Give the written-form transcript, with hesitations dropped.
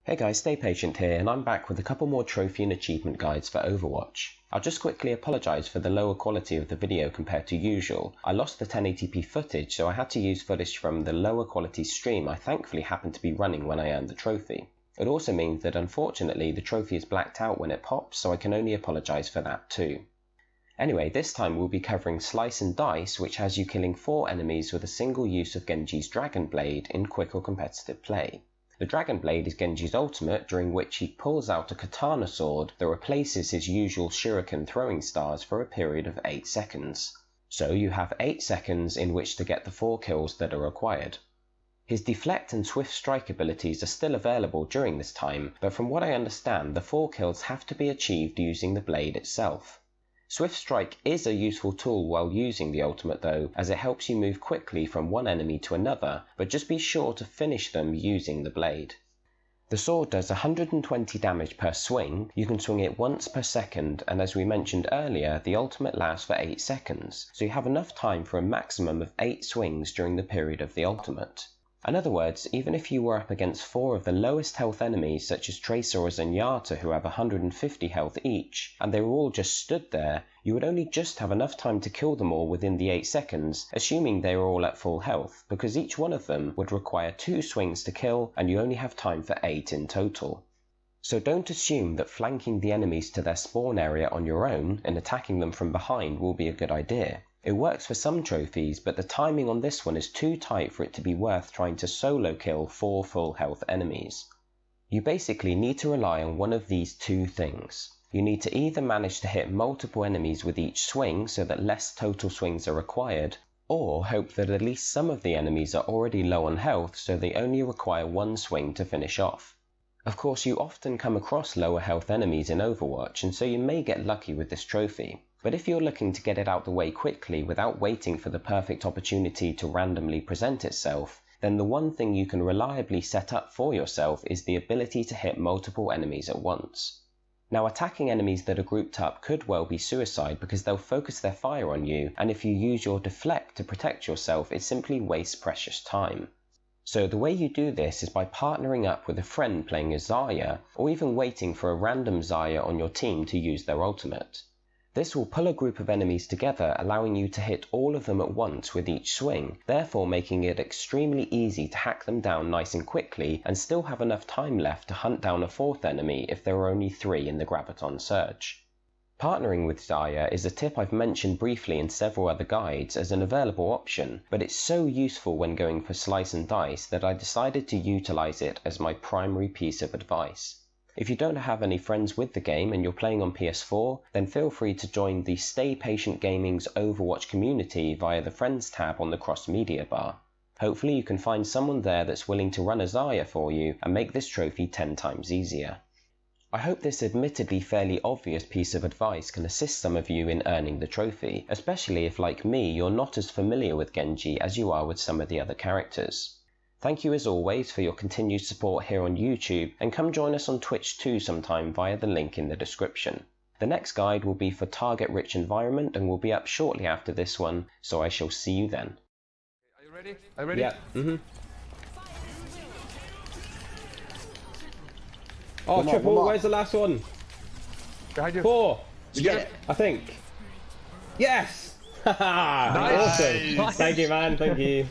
Hey guys, stay patient here, and I'm back with a couple more trophy and achievement guides for Overwatch. I'll just quickly apologise for the lower quality of the video compared to usual. I lost the 1080p footage, so I had to use footage from the lower quality stream I thankfully happened to be running when I earned the trophy. It also means that unfortunately the trophy is blacked out when it pops, so I can only apologise for that too. Anyway, this time we'll be covering Slice and Dice, which has you killing 4 enemies with a single use of Genji's Dragonblade in quick or competitive play. The Dragonblade is Genji's ultimate, during which he pulls out a katana sword that replaces his usual shuriken throwing stars for a period of 8 seconds. So you have 8 seconds in which to get the 4 kills that are required. His deflect and swift strike abilities are still available during this time, but from what I understand the 4 kills have to be achieved using the blade itself. Swift Strike is a useful tool while using the ultimate though, as it helps you move quickly from one enemy to another, but just be sure to finish them using the blade. The sword does 120 damage per swing, you can swing it once per second, and as we mentioned earlier, the ultimate lasts for 8 seconds, so you have enough time for a maximum of 8 swings during the period of the ultimate. In other words, even if you were up against 4 of the lowest health enemies such as Tracer or Zenyatta who have 150 health each, and they were all just stood there, you would only just have enough time to kill them all within the 8 seconds, assuming they were all at full health, because each one of them would require 2 swings to kill and you only have time for 8 in total. So don't assume that flanking the enemies to their spawn area on your own and attacking them from behind will be a good idea. It works for some trophies, but the timing on this one is too tight for it to be worth trying to solo kill 4 full health enemies. You basically need to rely on one of these 2 things. You need to either manage to hit multiple enemies with each swing so that less total swings are required, or hope that at least some of the enemies are already low on health so they only require 1 swing to finish off. Of course, you often come across lower health enemies in Overwatch, and so you may get lucky with this trophy. But if you're looking to get it out the way quickly without waiting for the perfect opportunity to randomly present itself, then the one thing you can reliably set up for yourself is the ability to hit multiple enemies at once. Now, attacking enemies that are grouped up could well be suicide because they'll focus their fire on you, and if you use your deflect to protect yourself, it simply wastes precious time. So the way you do this is by partnering up with a friend playing as Zarya, or even waiting for a random Zarya on your team to use their ultimate. This will pull a group of enemies together, allowing you to hit all of them at once with each swing, therefore making it extremely easy to hack them down nice and quickly and still have enough time left to hunt down a 4th enemy if there are only 3 in the Graviton Surge. Partnering with Zarya is a tip I've mentioned briefly in several other guides as an available option, but it's so useful when going for Slice and Dice that I decided to utilise it as my primary piece of advice. If you don't have any friends with the game and you're playing on PS4, then feel free to join the Stay Patient Gaming's Overwatch community via the Friends tab on the cross media bar. Hopefully you can find someone there that's willing to run a Zarya for you and make this trophy 10 times easier. I hope this admittedly fairly obvious piece of advice can assist some of you in earning the trophy, especially if, like me, you're not as familiar with Genji as you are with some of the other characters. Thank you as always for your continued support here on YouTube, and come join us on Twitch too sometime via the link in the description. The next guide will be for Target Rich Environment and will be up shortly after this one, so I shall see you then. Are you ready? Are you ready? Yeah. Oh, Come on, triple, come on. where's the last one? Behind you. 4, You get it. I think. Yes! Haha! Nice. Awesome! Thank you, man, thank you.